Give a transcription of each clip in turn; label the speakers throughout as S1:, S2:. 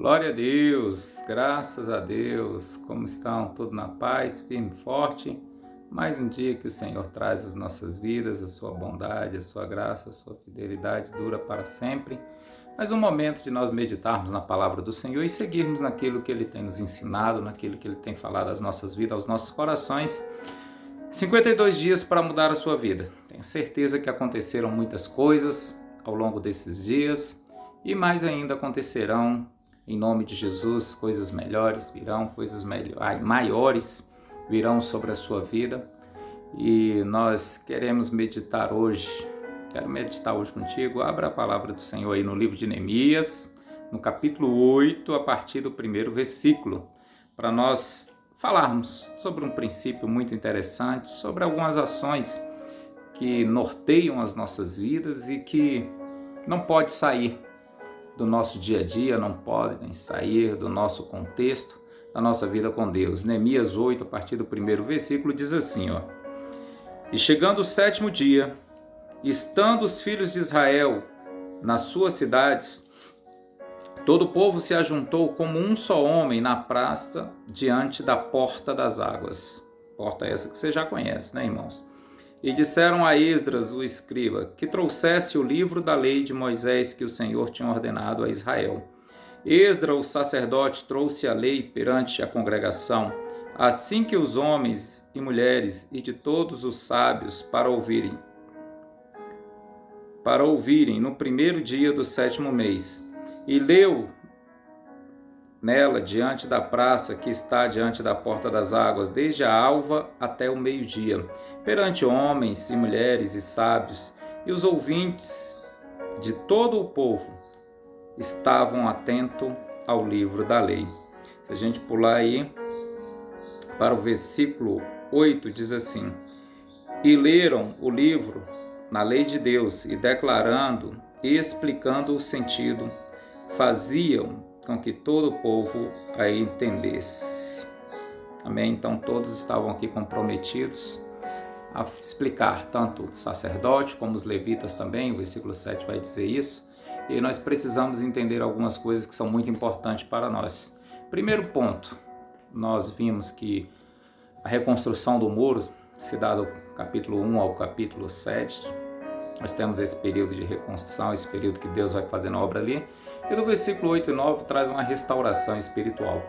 S1: Glória a Deus, graças a Deus, como estão? Tudo na paz, firme e forte? Mais um dia que o Senhor traz às nossas vidas, a sua bondade, a sua graça, a sua fidelidade dura para sempre. Mais um momento de nós meditarmos na palavra do Senhor e seguirmos naquilo que Ele tem nos ensinado, naquilo que Ele tem falado às nossas vidas, aos nossos corações. 52 dias para mudar a sua vida. Tenho certeza que aconteceram muitas coisas ao longo desses dias e mais ainda acontecerão. Em nome de Jesus, coisas melhores virão, coisas maiores virão sobre a sua vida. E nós queremos meditar hoje. Quero meditar hoje contigo. Abra a palavra do Senhor aí no livro de Neemias, no capítulo 8, a partir do primeiro versículo, para nós falarmos sobre um princípio muito interessante, sobre algumas ações que norteiam as nossas vidas e que não pode sair do nosso dia a dia, não podem sair do nosso contexto, da nossa vida com Deus. Neemias 8, a partir do primeiro versículo, diz assim, E chegando o 7º dia, estando os filhos de Israel nas suas cidades, todo o povo se ajuntou como um só homem na praça diante da porta das águas. Porta essa que você já conhece, né, irmãos? E disseram a Esdras, o escriba, que trouxesse o livro da lei de Moisés que o Senhor tinha ordenado a Israel. Esdras, o sacerdote, trouxe a lei perante a congregação, assim que os homens e mulheres e de todos os sábios para ouvirem no primeiro dia do 7º mês. E leu nela diante da praça que está diante da porta das águas, desde a alva até o meio-dia, perante homens e mulheres e sábios, e os ouvintes de todo o povo estavam atentos ao livro da lei. Se a gente pular aí para o versículo 8, diz assim, E leram o livro na lei de Deus, e declarando e explicando o sentido, faziam com que todo o povo a entendesse. Amém? Então todos estavam aqui comprometidos a explicar, tanto o sacerdote como os levitas também, o versículo 7 vai dizer isso, e nós precisamos entender algumas coisas que são muito importantes para nós. Primeiro ponto, nós vimos que a reconstrução do muro se dá do capítulo 1 ao capítulo 7, nós temos esse período de reconstrução, esse período que Deus vai fazendo a obra ali. E do versículo 8 e 9 traz uma restauração espiritual.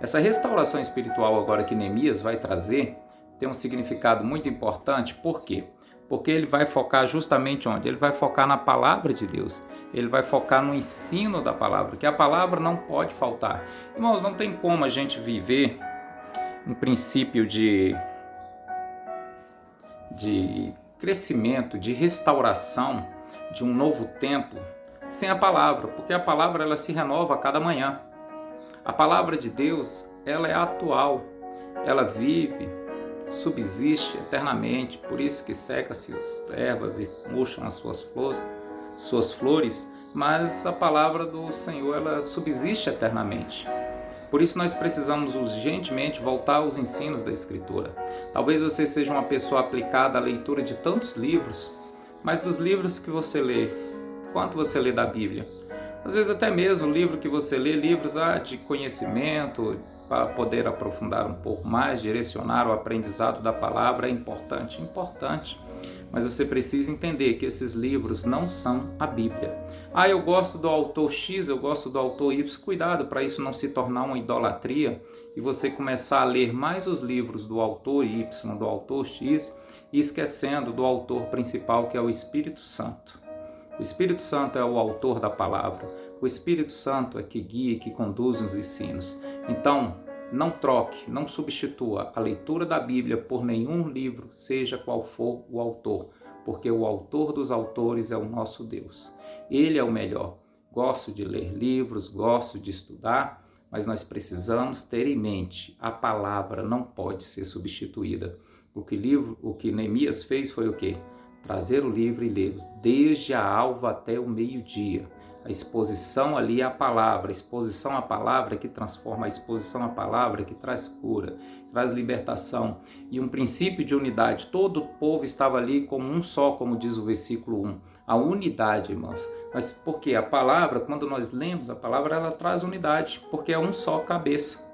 S1: Essa restauração espiritual agora que Neemias vai trazer tem um significado muito importante. Por quê? Porque ele vai focar justamente onde? Ele vai focar na palavra de Deus. Ele vai focar no ensino da palavra, que a palavra não pode faltar. Irmãos, não tem como a gente viver um princípio de crescimento, de restauração, de um novo tempo, sem a palavra, porque a palavra ela se renova a cada manhã. A palavra de Deus, ela é atual, ela vive, subsiste eternamente, por isso que seca-se as ervas e murcham as suas flores, mas a palavra do Senhor, ela subsiste eternamente. Por isso nós precisamos urgentemente voltar aos ensinos da Escritura. Talvez você seja uma pessoa aplicada à leitura de tantos livros, mas dos livros que você lê, quanto você lê da Bíblia? Às vezes até mesmo o livro que você lê, livros de conhecimento, para poder aprofundar um pouco mais, direcionar o aprendizado da palavra é importante. Mas você precisa entender que esses livros não são a Bíblia. Eu gosto do autor X, eu gosto do autor Y. Cuidado para isso não se tornar uma idolatria e você começar a ler mais os livros do autor Y, do autor X, e esquecendo do autor principal, que é o Espírito Santo. O Espírito Santo é o autor da palavra. O Espírito Santo é que guia e que conduz os ensinos. Então, não troque, não substitua a leitura da Bíblia por nenhum livro, seja qual for o autor, porque o autor dos autores é o nosso Deus. Ele é o melhor. Gosto de ler livros, gosto de estudar, mas nós precisamos ter em mente, a palavra não pode ser substituída. O que Neemias fez foi o quê? Trazer o livro e ler desde a alva até o meio-dia. A exposição ali é a palavra, a exposição à palavra que transforma, a exposição à palavra que traz cura, traz libertação e um princípio de unidade. Todo o povo estava ali como um só, como diz o versículo 1. a unidade, irmãos. Mas porque a palavra, quando nós lemos a palavra, ela traz unidade, porque é um só cabeça,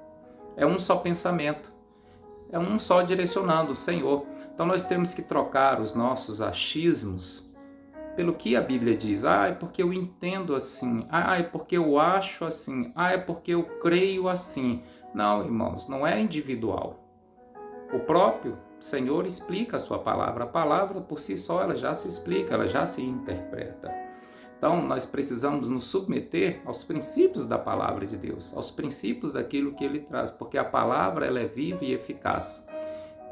S1: é um só pensamento, é um só direcionando o Senhor. Então nós temos que trocar os nossos achismos pelo que a Bíblia diz. É porque eu entendo assim. É porque eu acho assim. É porque eu creio assim. Não, irmãos, não é individual. O próprio Senhor explica a sua palavra. A palavra por si só, ela já se explica, ela já se interpreta. Então, nós precisamos nos submeter aos princípios da palavra de Deus, aos princípios daquilo que Ele traz, porque a palavra, ela é viva e eficaz.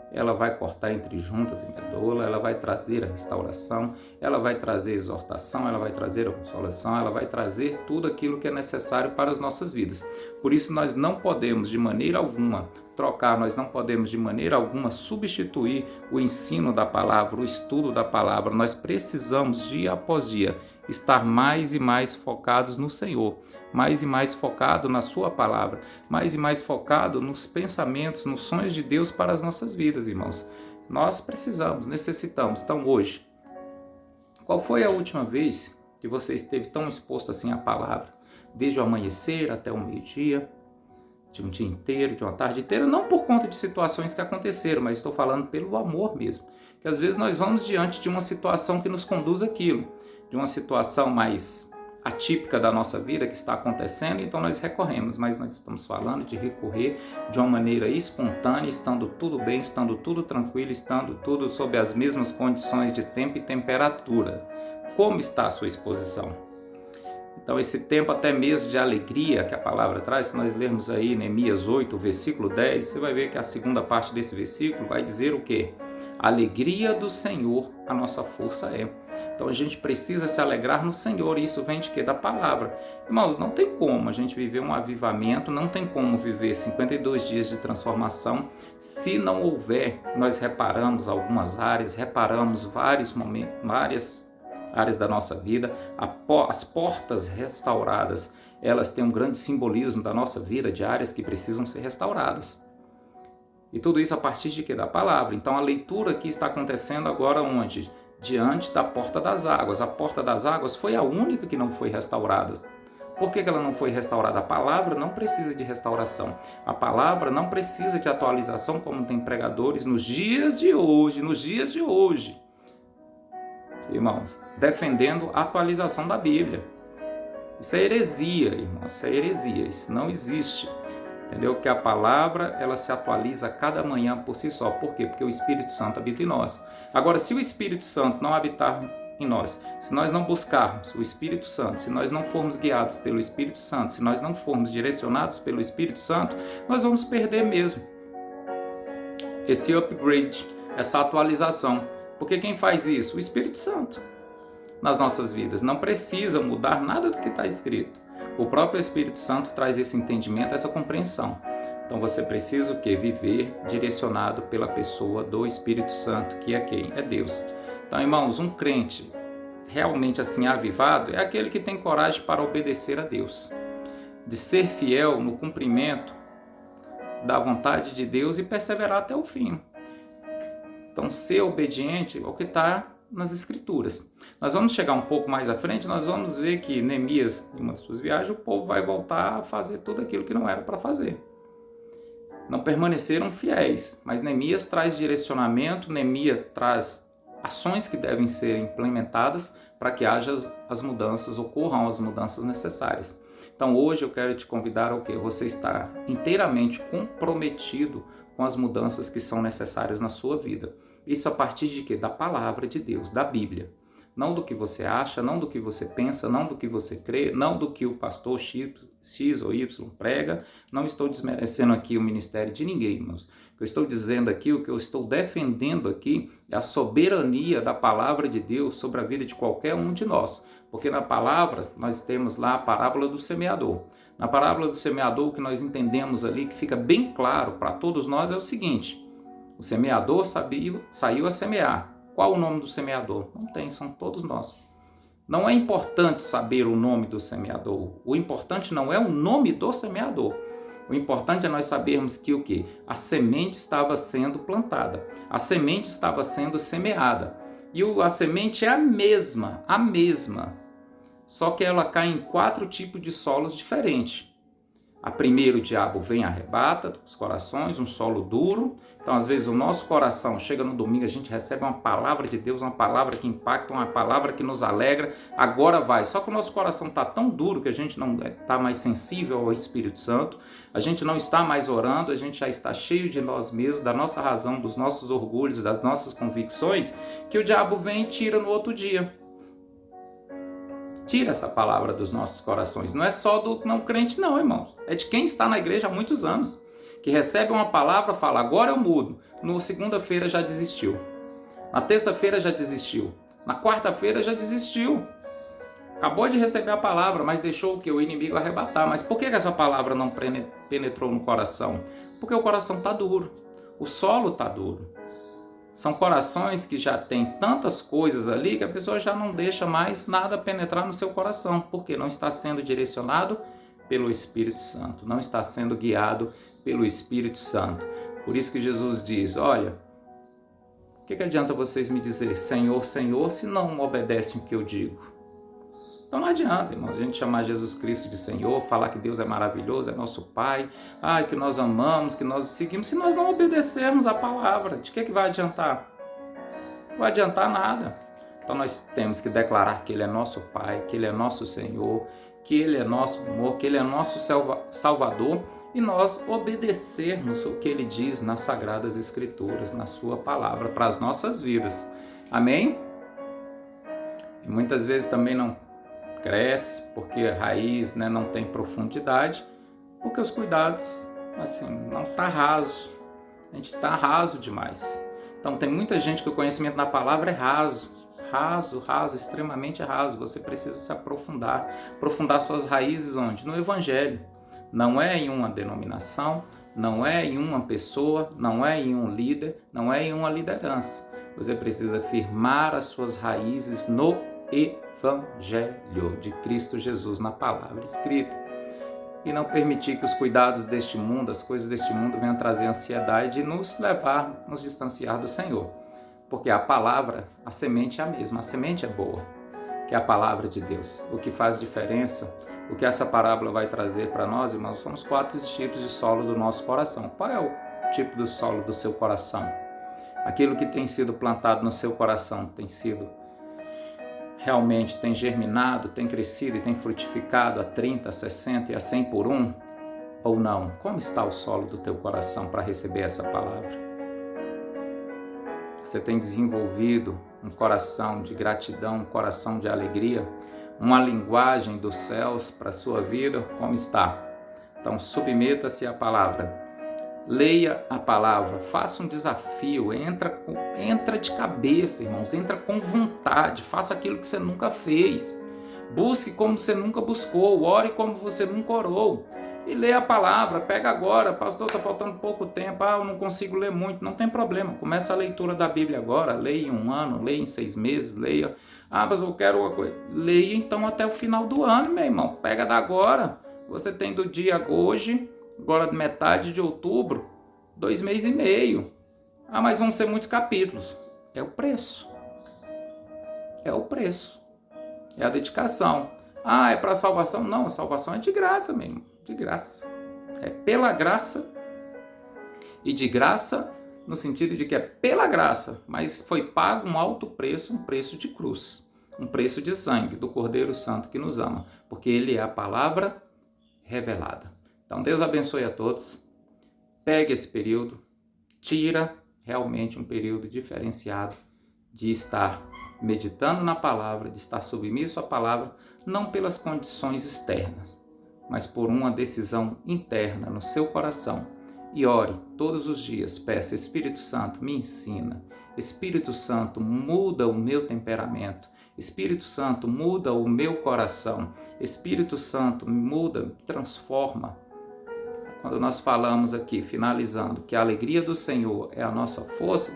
S1: Ela vai cortar entre juntas e medula, ela vai trazer a restauração, ela vai trazer a exortação, ela vai trazer a consolação, ela vai trazer tudo aquilo que é necessário para as nossas vidas. Por isso nós não podemos de maneira alguma trocar, nós não podemos de maneira alguma substituir o ensino da palavra, o estudo da palavra. Nós precisamos dia após dia estar mais e mais focados no Senhor, mais e mais focado na sua palavra, mais e mais focado nos pensamentos, nos sonhos de Deus para as nossas vidas, irmãos. Nós precisamos, necessitamos. Então hoje, qual foi a última vez que você esteve tão exposto assim à palavra? Desde o amanhecer até o meio-dia, de um dia inteiro, de uma tarde inteira, não por conta de situações que aconteceram, mas estou falando pelo amor mesmo. Que às vezes nós vamos diante de uma situação que nos conduz àquilo, de uma situação mais atípica da nossa vida que está acontecendo, então nós recorremos, mas nós estamos falando de recorrer de uma maneira espontânea, estando tudo bem, estando tudo tranquilo, estando tudo sob as mesmas condições de tempo e temperatura. Como está a sua exposição? Então esse tempo até mesmo de alegria que a palavra traz, se nós lermos aí Neemias 8, versículo 10, você vai ver que a segunda parte desse versículo vai dizer o quê? A alegria do Senhor, a nossa força é. Então a gente precisa se alegrar no Senhor, e isso vem de quê? Da palavra. Irmãos, não tem como a gente viver um avivamento, não tem como viver 52 dias de transformação, se não houver, nós reparamos algumas áreas, reparamos vários momentos, várias áreas da nossa vida, as portas restauradas, elas têm um grande simbolismo da nossa vida, de áreas que precisam ser restauradas. E tudo isso a partir de quê? Da palavra. Então a leitura aqui está acontecendo agora onde? Diante da porta das águas. A porta das águas foi a única que não foi restaurada. Por que ela não foi restaurada? A palavra não precisa de restauração. A palavra não precisa de atualização, como tem pregadores nos dias de hoje. Irmãos, defendendo a atualização da Bíblia. Isso é heresia, irmãos. Isso é heresia. Isso não existe. Entendeu? Que a palavra, ela se atualiza cada manhã por si só. Por quê? Porque o Espírito Santo habita em nós. Agora, se o Espírito Santo não habitar em nós, se nós não buscarmos o Espírito Santo, se nós não formos guiados pelo Espírito Santo, se nós não formos direcionados pelo Espírito Santo, nós vamos perder mesmo esse upgrade, essa atualização. Porque quem faz isso? O Espírito Santo nas nossas vidas. Não precisa mudar nada do que está escrito. O próprio Espírito Santo traz esse entendimento, essa compreensão. Então você precisa o quê? Viver direcionado pela pessoa do Espírito Santo, que é quem? É Deus. Então, irmãos, um crente realmente assim avivado é aquele que tem coragem para obedecer a Deus, de ser fiel no cumprimento da vontade de Deus e perseverar até o fim. Então, ser obediente ao que está nas Escrituras. Nós vamos chegar um pouco mais à frente, nós vamos ver que Neemias, em uma de suas viagens, o povo vai voltar a fazer tudo aquilo que não era para fazer. Não permaneceram fiéis, mas Neemias traz direcionamento, Neemias traz ações que devem ser implementadas para que haja as mudanças, ocorram as mudanças necessárias. Então hoje eu quero te convidar ao quê? Você está inteiramente comprometido com as mudanças que são necessárias na sua vida. Isso a partir de quê? Da palavra de Deus, da Bíblia. Não do que você acha, não do que você pensa, não do que você crê, não do que o pastor X ou Y prega. Não estou desmerecendo aqui o ministério de ninguém, irmãos. O que eu estou dizendo aqui, o que eu estou defendendo aqui é a soberania da palavra de Deus sobre a vida de qualquer um de nós. Porque na palavra nós temos lá a parábola do semeador. Na parábola do semeador, o que nós entendemos ali, que fica bem claro para todos nós, é o seguinte: o semeador saiu a semear. Qual o nome do semeador? Não tem, são todos nós. Não é importante saber o nome do semeador. O importante não é o nome do semeador. O importante é nós sabermos que o quê? A semente estava sendo plantada. A semente estava sendo semeada. E a semente é a mesma, só que ela cai em 4 tipos de solos diferentes. A primeiro, o diabo vem e arrebata os corações, um solo duro. Então, às vezes, o nosso coração chega no domingo, a gente recebe uma palavra de Deus, uma palavra que impacta, uma palavra que nos alegra. Agora vai. Só que o nosso coração está tão duro que a gente não está mais sensível ao Espírito Santo. A gente não está mais orando, a gente já está cheio de nós mesmos, da nossa razão, dos nossos orgulhos, das nossas convicções, que o diabo vem e tira no outro dia. Tira essa palavra dos nossos corações. Não é só do não crente não, irmãos. É de quem está na igreja há muitos anos. Que recebe uma palavra, fala, agora eu mudo. No segunda-feira já desistiu. Na terça-feira já desistiu. Na quarta-feira já desistiu. Acabou de receber a palavra, mas deixou o que? O inimigo arrebatar. Mas por que essa palavra não penetrou no coração? Porque o coração está duro. O solo está duro. São corações que já têm tantas coisas ali que a pessoa já não deixa mais nada penetrar no seu coração, porque não está sendo direcionado pelo Espírito Santo, não está sendo guiado pelo Espírito Santo. Por isso que Jesus diz, olha, o que adianta vocês me dizer Senhor, Senhor, se não obedecem o que eu digo? Então não adianta, irmãos, a gente chamar Jesus Cristo de Senhor, falar que Deus é maravilhoso, é nosso Pai, que nós amamos, que nós seguimos. Se nós não obedecermos a palavra, de que vai adiantar? Não vai adiantar nada. Então nós temos que declarar que Ele é nosso Pai, que Ele é nosso Senhor, que Ele é nosso amor, que Ele é nosso Salvador, e nós obedecermos o que Ele diz nas Sagradas Escrituras, na Sua Palavra, para as nossas vidas. Amém? E muitas vezes também não cresce, porque a raiz não tem profundidade, porque os cuidados, assim, não está raso. A gente está raso demais. Então tem muita gente que o conhecimento na palavra é raso, extremamente raso. Você precisa se aprofundar suas raízes onde? No Evangelho. Não é em uma denominação, não é em uma pessoa, não é em um líder, não é em uma liderança. Você precisa firmar as suas raízes no Evangelho de Cristo Jesus, na palavra escrita, e não permitir que os cuidados deste mundo, as coisas deste mundo venham trazer ansiedade e nos levar, nos distanciar do Senhor, porque a palavra, a semente é a mesma, a semente é boa, que é a palavra de Deus. O que faz diferença, o que essa parábola vai trazer para nós, irmãos, são os 4 tipos de solo do nosso coração. Qual é o tipo do solo do seu coração? Aquilo que tem sido plantado no seu coração tem sido realmente, tem germinado, tem crescido e tem frutificado a 30, a 60 e a 100 por 1? Ou não? Como está o solo do teu coração para receber essa palavra? Você tem desenvolvido um coração de gratidão, um coração de alegria, uma linguagem dos céus para a sua vida? Como está? Então, submeta-se à palavra. Leia a palavra, faça um desafio, entra de cabeça, irmãos, entra com vontade, faça aquilo que você nunca fez, busque como você nunca buscou, ore como você nunca orou, e leia a palavra. Pega agora, pastor, está faltando pouco tempo, eu não consigo ler muito, não tem problema, começa a leitura da Bíblia agora, leia em 1 ano, leia em 6 meses, leia, mas eu quero uma coisa, leia então até o final do ano, meu irmão, pega da agora, você tem do dia hoje, agora metade de outubro, 2 meses e meio. Mas vão ser muitos capítulos. É o preço. É o preço. É a dedicação. É para salvação? Não, a salvação é de graça mesmo. De graça. É pela graça. E de graça no sentido de que é pela graça, mas foi pago um alto preço, um preço de cruz. Um preço de sangue do Cordeiro Santo que nos ama. Porque Ele é a palavra revelada. Então, Deus abençoe a todos. Pegue esse período, tira realmente um período diferenciado de estar meditando na palavra, de estar submisso à palavra, não pelas condições externas, mas por uma decisão interna no seu coração. E ore todos os dias, peça, Espírito Santo, me ensina. Espírito Santo, muda o meu temperamento. Espírito Santo, muda o meu coração. Espírito Santo, muda, transforma. Quando nós falamos aqui, finalizando, que a alegria do Senhor é a nossa força,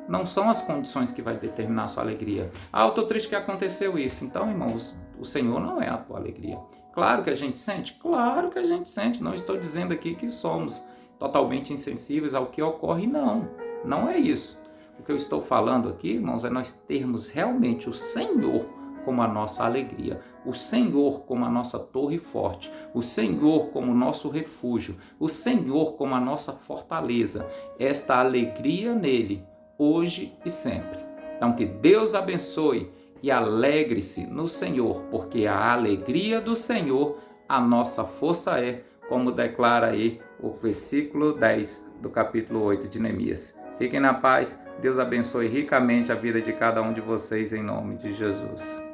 S1: não são as condições que vai determinar a sua alegria. Eu estou triste que aconteceu isso. Então, irmãos, o Senhor não é a tua alegria. Claro que a gente sente? Claro que a gente sente. Não estou dizendo aqui que somos totalmente insensíveis ao que ocorre, não. Não é isso. O que eu estou falando aqui, irmãos, é nós termos realmente o Senhor como a nossa alegria, o Senhor como a nossa torre forte, o Senhor como o nosso refúgio, o Senhor como a nossa fortaleza, esta alegria nele, hoje e sempre. Então que Deus abençoe e alegre-se no Senhor, porque a alegria do Senhor a nossa força é, como declara aí o versículo 10 do capítulo 8 de Neemias. Fiquem na paz, Deus abençoe ricamente a vida de cada um de vocês em nome de Jesus.